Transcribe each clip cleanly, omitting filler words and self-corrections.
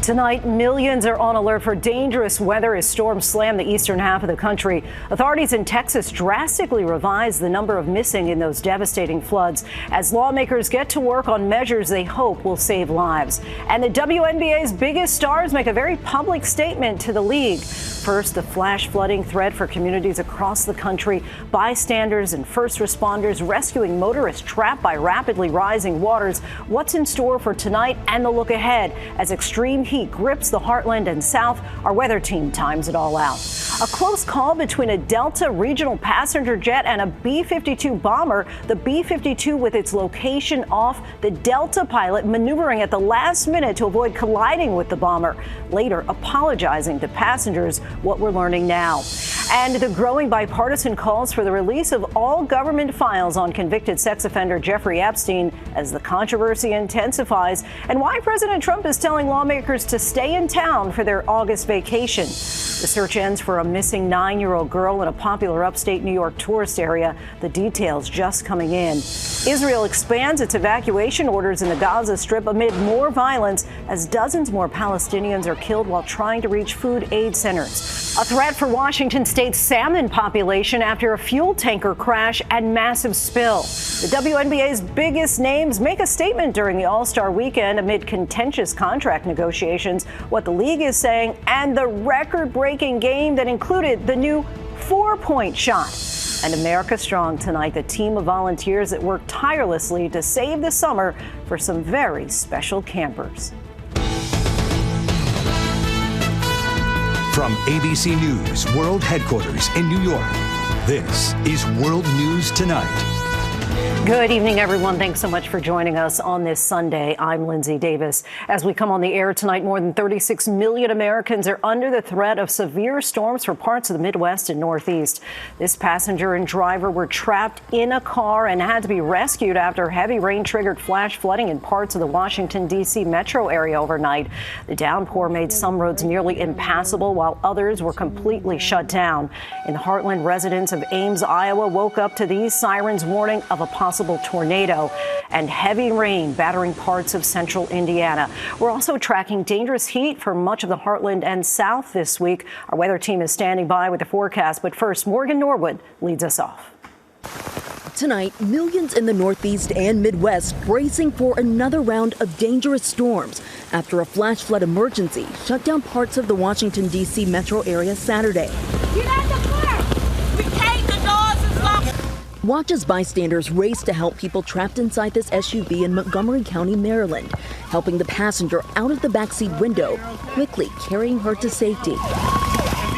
Tonight, millions are on alert for dangerous weather as storms slam the eastern half of the country. Authorities in Texas drastically revised the number of missing in those devastating floods as lawmakers get to work on measures they hope will save lives. And the WNBA's biggest stars make a very public statement to the league. First, the flash flooding threat for communities across the country. Bystanders and first responders rescuing motorists trapped by rapidly rising waters. What's in store for tonight and the look ahead as extreme heat grips the heartland and south? Our weather team times it all out. A close call between a Delta regional passenger jet and a B-52 bomber. The B-52 with its location off, the Delta pilot maneuvering at the last minute to avoid colliding with the bomber, later apologizing to passengers. What we're learning now. And the growing bipartisan calls for the release of all government files on convicted sex offender Jeffrey Epstein as the controversy intensifies, and why President Trump is telling lawmakers to stay in town for their August vacation. The search ends for a missing 9-year-old girl in a popular upstate New York tourist area. The details just coming in. Israel expands its evacuation orders in the Gaza Strip amid more violence as dozens more Palestinians are killed while trying to reach food aid centers. A threat for Washington State's salmon population after a fuel tanker crash and massive spill. The WNBA's biggest names make a statement during the All-Star weekend amid contentious contract negotiations, what the league is saying, and the record-breaking game that included the new 4-point shot. And America Strong tonight, the team of volunteers that work tirelessly to save the summer for some very special campers. From ABC News World Headquarters in New York, this is World News Tonight. Good evening, everyone. Thanks so much for joining us on this Sunday. I'm Linsey Davis. As we come on the air tonight, more than 36 million Americans are under the threat of severe storms for parts of the Midwest and Northeast. This passenger and driver were trapped in a car and had to be rescued after heavy rain triggered flash flooding in parts of the Washington, D.C. metro area overnight. The downpour made some roads nearly impassable while others were completely shut down. In the heartland, residents of Ames, Iowa woke up to these sirens warning of a possible tornado and heavy rain battering parts of central Indiana. We're also tracking dangerous heat for much of the heartland and south this week. Our weather team is standing by with the forecast, but first, Morgan Norwood leads us off. Tonight, millions in the Northeast and Midwest bracing for another round of dangerous storms after a flash flood emergency shut down parts of the Washington, D.C. metro area Saturday. Get out the car! We came, the doors is locked. Watch as bystanders race to help people trapped inside this SUV in Montgomery County, Maryland, helping the passenger out of the backseat window, quickly carrying her to safety.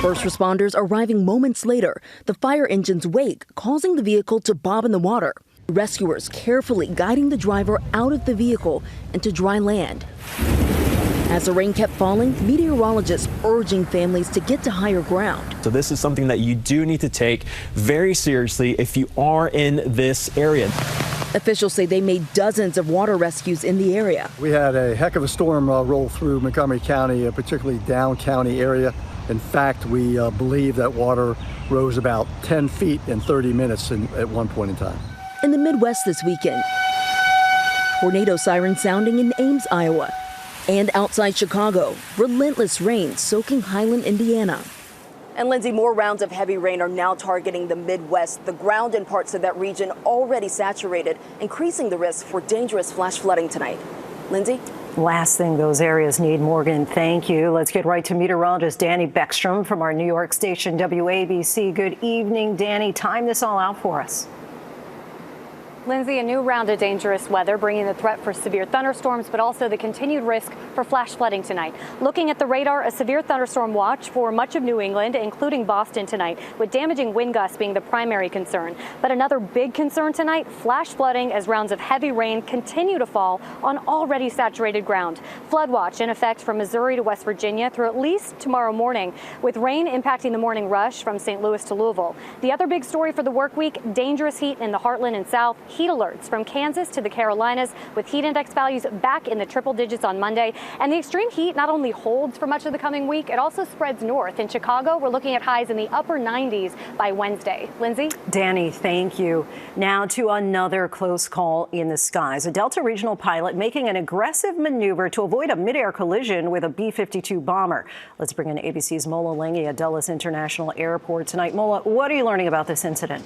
First responders arriving moments later, the fire engine's wake causing the vehicle to bob in the water. Rescuers carefully guiding the driver out of the vehicle into dry land. As the rain kept falling, meteorologists urging families to get to higher ground. So this is something that you do need to take very seriously if you are in this area. Officials say they made dozens of water rescues in the area. We had a heck of a storm roll through Montgomery County, particularly down county area. In fact, we believe that water rose about 10 feet in 30 minutes at one point in time. In the Midwest this weekend, tornado sirens sounding in Ames, Iowa. And outside Chicago, relentless rain soaking Highland, Indiana. And Lindsay, more rounds of heavy rain are now targeting the Midwest. The ground in parts of that region already saturated, increasing the risk for dangerous flash flooding tonight. Lindsay? Last thing those areas need, Morgan, thank you. Let's get right to meteorologist Danny Beckstrom from our New York station, WABC. Good evening, Danny. Time this all out for us. Lindsay, a new round of dangerous weather bringing the threat for severe thunderstorms, but also the continued risk for flash flooding tonight. Looking at the radar, a severe thunderstorm watch for much of New England, including Boston tonight, with damaging wind gusts being the primary concern. But another big concern tonight, flash flooding as rounds of heavy rain continue to fall on already saturated ground. Flood watch in effect from Missouri to West Virginia through at least tomorrow morning, with rain impacting the morning rush from St. Louis to Louisville. The other big story for the work week, dangerous heat in the heartland and south. heat alerts from Kansas to the Carolinas, with heat index values back in the triple digits on Monday. And the extreme heat not only holds for much of the coming week, it also spreads north. In Chicago, we're looking at highs in the upper 90s by Wednesday. Lindsay? Danny, thank you. Now to another close call in the skies. A Delta regional pilot making an aggressive maneuver to avoid a midair collision with a B-52 bomber. Let's bring in ABC's Mola Lenghi at Dulles International Airport tonight. Mola, what are you learning about this incident?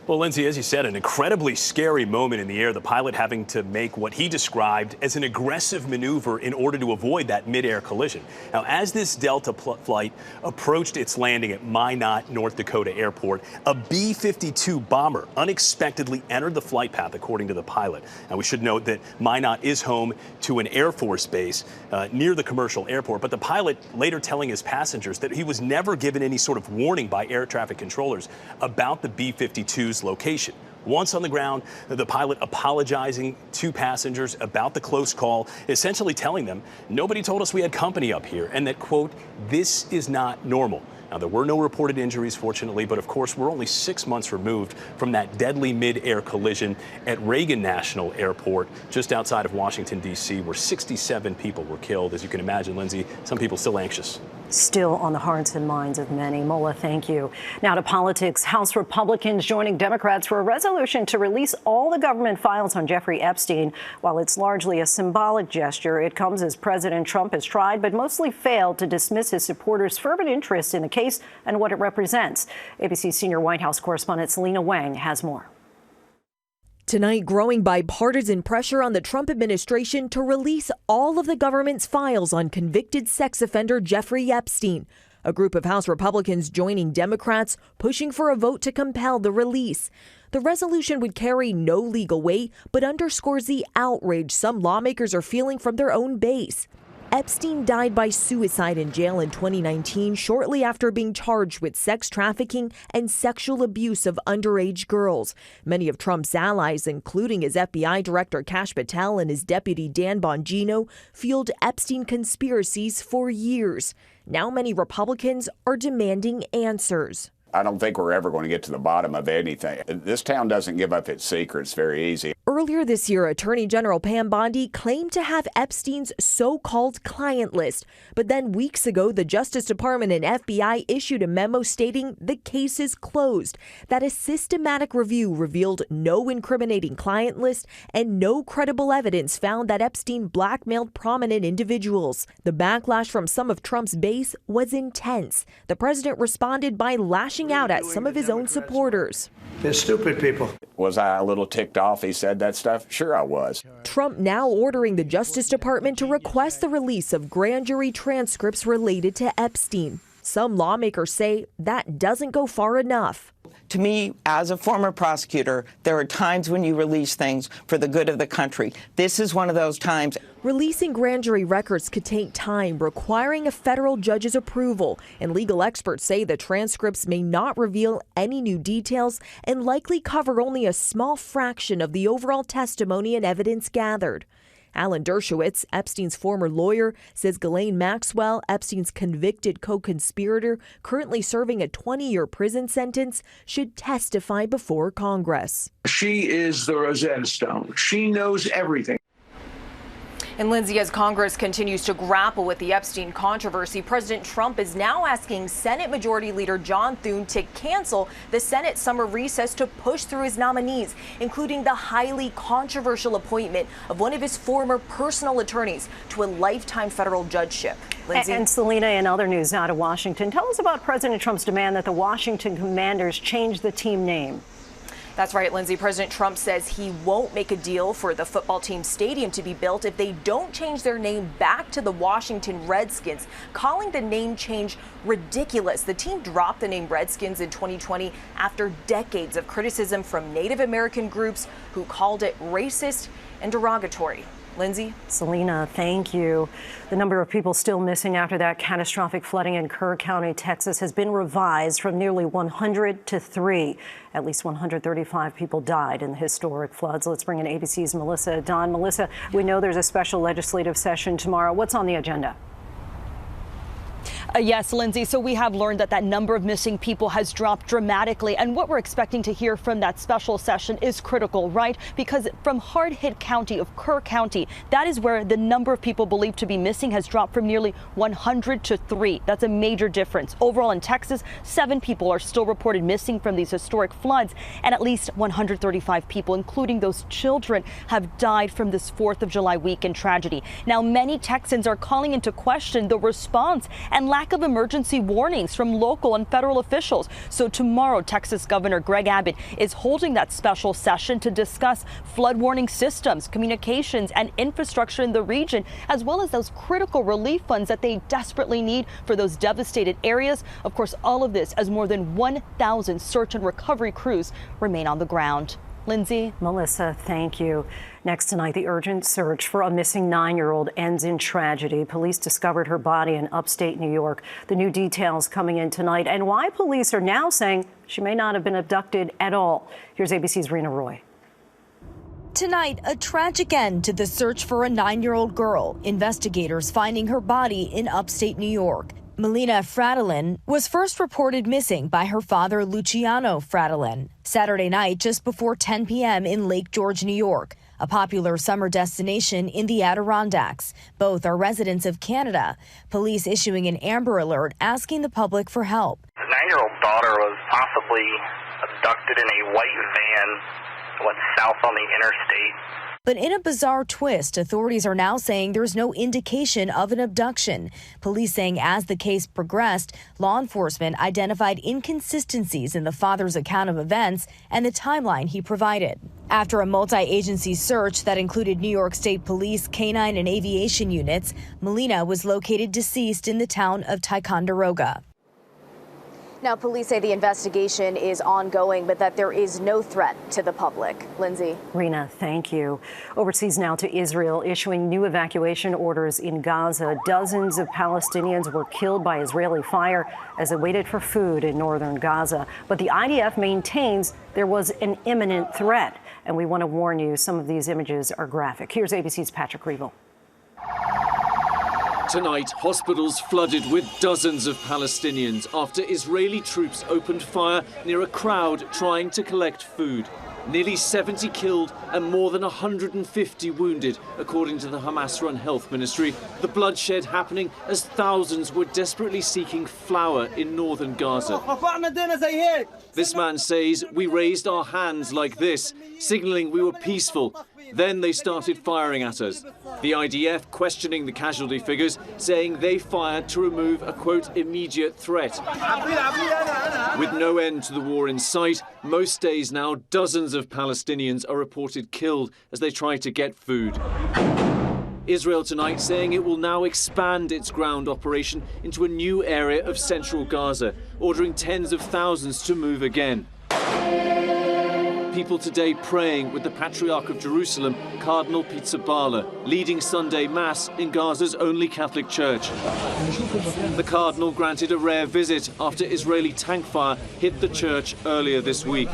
Well, Lindsay, as you said, an incredibly scary moment in the air, the pilot having to make what he described as an aggressive maneuver in order to avoid that midair collision. Now, as this Delta flight approached its landing at Minot, North Dakota Airport, a B-52 bomber unexpectedly entered the flight path, according to the pilot. Now, we should note that Minot is home to an Air Force base near the commercial airport, but the pilot later telling his passengers that he was never given any sort of warning by air traffic controllers about the B-52's location. Once on the ground, the pilot apologizing to passengers about the close call, essentially telling them nobody told us we had company up here and that, quote, this is not normal. Now, there were no reported injuries, fortunately, but of course, we're only 6 months removed from that deadly mid-air collision at Reagan National Airport, just outside of Washington, D.C., where 67 people were killed. As you can imagine, Lindsay, some people still anxious. Still on the hearts and minds of many. Mola, thank you. Now to politics. House Republicans joining Democrats for a resolution to release all the government files on Jeffrey Epstein. While it's largely a symbolic gesture, it comes as President Trump has tried but mostly failed to dismiss his supporters' fervent interest in the case and what it represents. ABC senior White House correspondent Selina Wang has more. Tonight, growing bipartisan pressure on the Trump administration to release all of the government's files on convicted sex offender Jeffrey Epstein. A group of House Republicans joining Democrats, pushing for a vote to compel the release. The resolution would carry no legal weight, but underscores the outrage some lawmakers are feeling from their own base. Epstein died by suicide in jail in 2019, shortly after being charged with sex trafficking and sexual abuse of underage girls. Many of Trump's allies, including his FBI director Kash Patel and his deputy Dan Bongino, fueled Epstein conspiracies for years. Now many Republicans are demanding answers. I don't think we're ever going to get to the bottom of anything. This town doesn't give up its secrets very easy. Earlier this year, Attorney General Pam Bondi claimed to have Epstein's so-called client list. But then weeks ago, the Justice Department and FBI issued a memo stating the case is closed, that a systematic review revealed no incriminating client list and no credible evidence found that Epstein blackmailed prominent individuals. The backlash from some of Trump's base was intense. The president responded by lashing out at some of his own supporters. They're stupid people. Was I a little ticked off he said that stuff? Sure I was. Trump now ordering the Justice Department to request the release of grand jury transcripts related to Epstein. Some lawmakers say that doesn't go far enough. To me, as a former prosecutor, there are times when you release things for the good of the country. This is one of those times. Releasing grand jury records could take time, requiring a federal judge's approval. And legal experts say the transcripts may not reveal any new details and likely cover only a small fraction of the overall testimony and evidence gathered. Alan Dershowitz, Epstein's former lawyer, says Ghislaine Maxwell, Epstein's convicted co-conspirator, currently serving a 20-year prison sentence, should testify before Congress. She is the Rosetta Stone. She knows everything. And Lindsay, as Congress continues to grapple with the Epstein controversy, President Trump is now asking Senate Majority Leader John Thune to cancel the Senate summer recess to push through his nominees, including the highly controversial appointment of one of his former personal attorneys to a lifetime federal judgeship. Lindsay? And Selina, in other news out of Washington, tell us about President Trump's demand that the Washington Commanders change the team name. That's right, Lindsay. President Trump says he won't make a deal for the football team's stadium to be built if they don't change their name back to the Washington Redskins, calling the name change ridiculous. The team dropped the name Redskins in 2020 after decades of criticism from Native American groups who called it racist and derogatory. Lindsay? Selina, thank you. The number of people still missing after that catastrophic flooding in Kerr County, Texas, has been revised from nearly 100 to 3. At least 135 people died in the historic floods. Let's bring in ABC's Melissa Don. Melissa, we know there's a special legislative session tomorrow. What's on the agenda? Yes, Lindsay. So we have learned that that number of missing people has dropped dramatically. And what we're expecting to hear from that special session is critical, right? Because from hard-hit county of Kerr County, that is where the number of people believed to be missing has dropped from nearly 100 to 3. That's a major difference. Overall in Texas, 7 people are still reported missing from these historic floods. And at least 135 people, including those children, have died from this 4th of July weekend tragedy. Now, many Texans are calling into question the response and lack of emergency warnings from local and federal officials. So tomorrow, Texas Governor Greg Abbott is holding that special session to discuss flood warning systems, communications, and infrastructure in the region, as well as those critical relief funds that they desperately need for those devastated areas. Of course, all of this as more than 1,000 search and recovery crews remain on the ground. Lindsay. Melissa, thank you. Next tonight, the urgent search for a missing 9-year-old ends in tragedy. Police discovered her body in upstate New York. The new details coming in tonight and why police are now saying she may not have been abducted at all. Here's ABC's Rena Roy. Tonight, a tragic end to the search for a 9-year-old girl. Investigators finding her body in upstate New York. Melina Fradilin was first reported missing by her father, Luciano Fradilin, Saturday night just before 10 p.m. in Lake George, New York, a popular summer destination in the Adirondacks. Both are residents of Canada. Police issuing an Amber Alert asking the public for help. The 9-year-old daughter was possibly abducted in a white van, went south on the interstate. But in a bizarre twist, authorities are now saying there's no indication of an abduction. Police saying as the case progressed, law enforcement identified inconsistencies in the father's account of events and the timeline he provided. After a multi-agency search that included New York State Police, canine and aviation units, Melina was located deceased in the town of Ticonderoga. Now, police say the investigation is ongoing, but that there is no threat to the public. Lindsay. Rena, thank you. Overseas now to Israel, issuing new evacuation orders in Gaza. Dozens of Palestinians were killed by Israeli fire as they waited for food in northern Gaza. But the IDF maintains there was an imminent threat. And we want to warn you, some of these images are graphic. Here's ABC's Patrick Reevell. Tonight, hospitals flooded with dozens of Palestinians after Israeli troops opened fire near a crowd trying to collect food. Nearly 70 killed and more than 150 wounded, according to the Hamas-run health ministry. The bloodshed happening as thousands were desperately seeking flour in northern Gaza. This man says, "We raised our hands like this, signaling we were peaceful. Then they started firing at us." The IDF questioning the casualty figures, saying they fired to remove a, quote, immediate threat. With no end to the war in sight, most days now dozens of Palestinians are reported killed as they try to get food. Israel tonight saying it will now expand its ground operation into a new area of central Gaza, ordering tens of thousands to move again. People today praying with the Patriarch of Jerusalem, Cardinal Pizzaballa, leading Sunday Mass in Gaza's only Catholic church. The Cardinal granted a rare visit after Israeli tank fire hit the church earlier this week.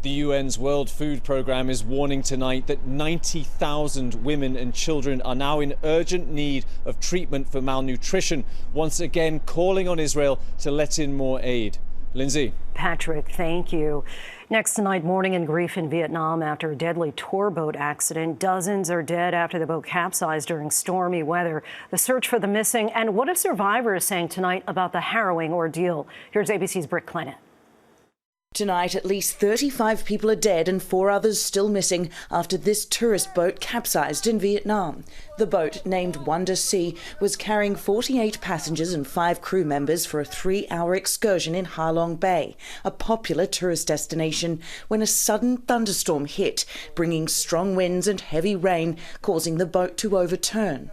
The UN's World Food Programme is warning tonight that 90,000 women and children are now in urgent need of treatment for malnutrition, once again calling on Israel to let in more aid. Lindsay. Patrick, thank you. Next tonight, mourning and grief in Vietnam after a deadly tour boat accident. Dozens are dead after the boat capsized during stormy weather. The search for the missing and what a survivor is saying tonight about the harrowing ordeal. Here's ABC's Britt Clennett. Tonight, at least 35 people are dead and 4 others still missing after this tourist boat capsized in Vietnam. The boat, named Wonder Sea, was carrying 48 passengers and 5 crew members for a 3-hour excursion in Ha Long Bay, a popular tourist destination, when a sudden thunderstorm hit, bringing strong winds and heavy rain, causing the boat to overturn.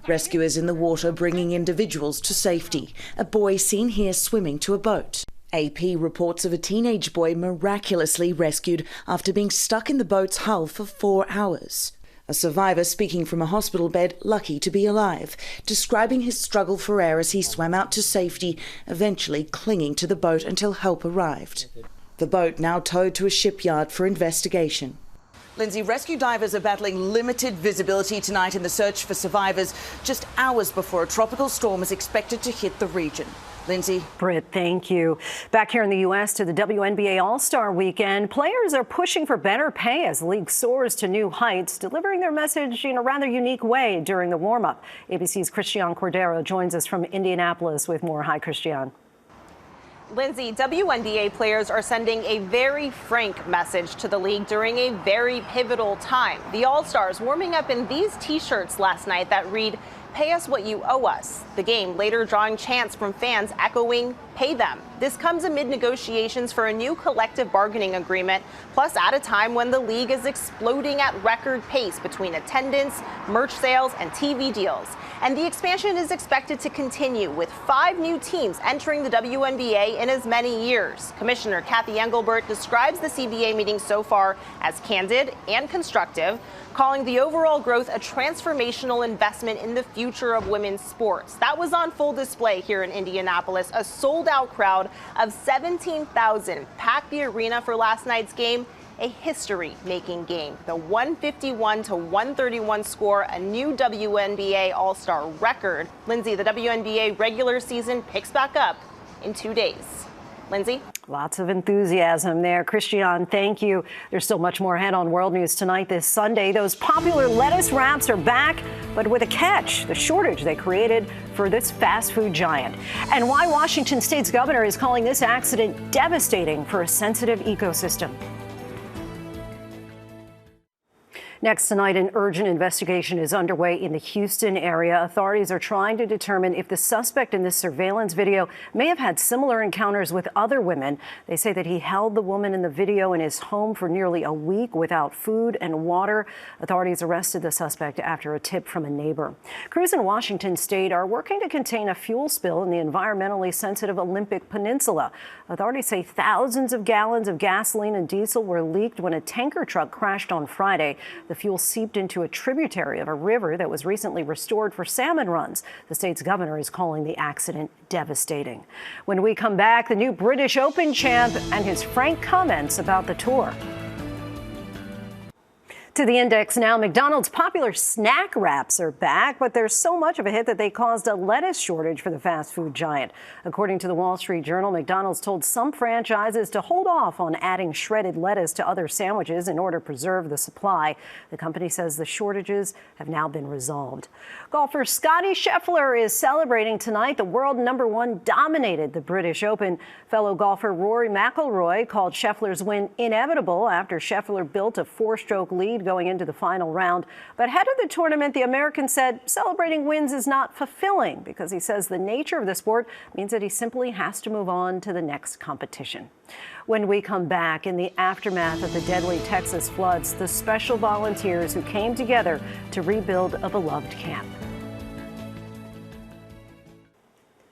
Rescuers in the water bringing individuals to safety. A boy seen here swimming to a boat. AP reports of a teenage boy miraculously rescued after being stuck in the boat's hull for 4 hours. A survivor speaking from a hospital bed, lucky to be alive, describing his struggle for air as he swam out to safety, eventually clinging to the boat until help arrived. The boat now towed to a shipyard for investigation. Linsey, rescue divers are battling limited visibility tonight in the search for survivors just hours before a tropical storm is expected to hit the region. Linsey. Britt, thank you. Back here in the U.S. to the WNBA All-Star Weekend, players are pushing for better pay as the league soars to new heights, delivering their message in a rather unique way during the warm-up. ABC's Christian Cordero joins us from Indianapolis with more. Hi, Christian. Linsey, WNBA players are sending a very frank message to the league during a very pivotal time. The All-Stars warming up in these T-shirts last night that read, "Pay us what you owe us." The game later drawing chants from fans echoing, "Pay them." This comes amid negotiations for a new collective bargaining agreement, plus at a time when the league is exploding at record pace between attendance, merch sales, and TV deals. And the expansion is expected to continue with 5 new teams entering the WNBA in as many years. Commissioner Kathy Engelbert describes the CBA meeting so far as candid and constructive, calling the overall growth a transformational investment in the future of women's sports. That was on full display here in Indianapolis. A sold-out crowd of 17,000 packed the arena for last night's game, a history-making game. The 151-131 score, a new WNBA All-Star record. Linsey, the WNBA regular season picks back up in 2 days. Linsey? Lots of enthusiasm there. Christian, thank you. There's still much more ahead on World News Tonight this Sunday. Those popular lettuce wraps are back, but with a catch, the shortage they created for this fast food giant. And why Washington State's governor is calling this accident devastating for a sensitive ecosystem. Next tonight, an urgent investigation is underway in the Houston area. Authorities are trying to determine if the suspect in this surveillance video may have had similar encounters with other women. They say that he held the woman in the video in his home for nearly a week without food and water. Authorities arrested the suspect after a tip from a neighbor. Crews in Washington State are working to contain a fuel spill in the environmentally sensitive Olympic Peninsula. Authorities say thousands of gallons of gasoline and diesel were leaked when a tanker truck crashed on Friday. The fuel seeped into a tributary of a river that was recently restored for salmon runs. The state's governor is calling the accident devastating. When we come back, the new British Open champ and his frank comments about the tour. To the index now, McDonald's popular snack wraps are back, but there's so much of a hit that they caused a lettuce shortage for the fast food giant. According to the Wall Street Journal, McDonald's told some franchises to hold off on adding shredded lettuce to other sandwiches in order to preserve the supply. The company says the shortages have now been resolved. Golfer Scottie Scheffler is celebrating tonight. The world #1 dominated the British Open. Fellow golfer Rory McIlroy called Scheffler's win inevitable after Scheffler built a 4-stroke lead going into the final round. But ahead of the tournament, the American said celebrating wins is not fulfilling because he says the nature of the sport means that he simply has to move on to the next competition. When we come back, in the aftermath of the deadly Texas floods, the special volunteers who came together to rebuild a beloved camp.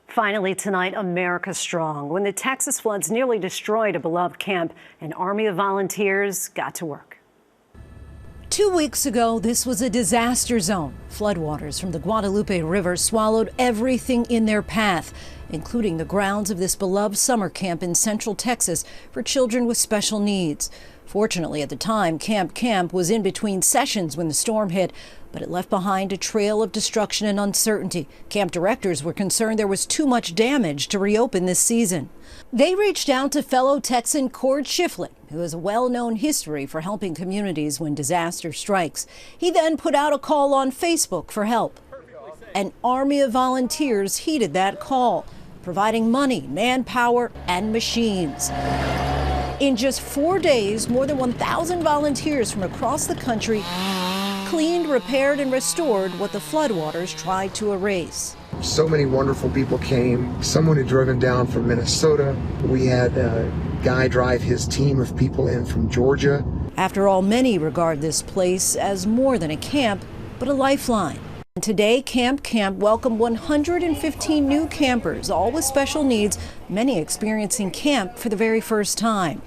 Finally tonight, America strong. When the Texas floods nearly destroyed a beloved camp, an army of volunteers got to work. 2 weeks ago, this was a disaster zone. Floodwaters from the Guadalupe River swallowed everything in their path, including the grounds of this beloved summer camp in central Texas for children with special needs. Fortunately, at the time, Camp was in between sessions when the storm hit, but it left behind a trail of destruction and uncertainty. Camp directors were concerned there was too much damage to reopen this season. They reached out to fellow Texan Cord Scheffler, who has a well-known history for helping communities when disaster strikes. He then put out a call on Facebook for help. An army of volunteers heeded that call, providing money, manpower, and machines. In just 4 days, more than 1,000 volunteers from across the country cleaned, repaired, and restored what the floodwaters tried to erase. So many wonderful people came. Someone had driven down from Minnesota. We had a guy drive his team of people in from Georgia. After all, many regard this place as more than a camp, but a lifeline. And today, Camp welcomed 115 new campers, all with special needs, many experiencing camp for the very first time.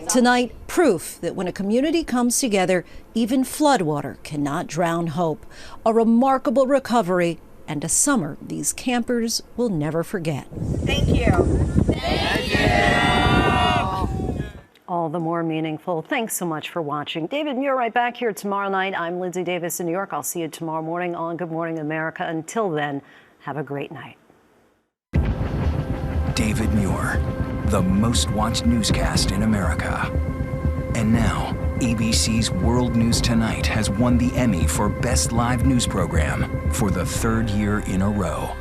Tonight, proof that when a community comes together, even floodwater cannot drown hope. A remarkable recovery and a summer these campers will never forget. Thank you. Thank you. all the more meaningful. Thanks so much for watching. David Muir right back here tomorrow night. I'm Linsey Davis in New York. I'll see you tomorrow morning on Good Morning America. Until then, have a great night. David Muir, the most watched newscast in America. And now, ABC's World News Tonight has won the Emmy for Best Live News Program for the third year in a row.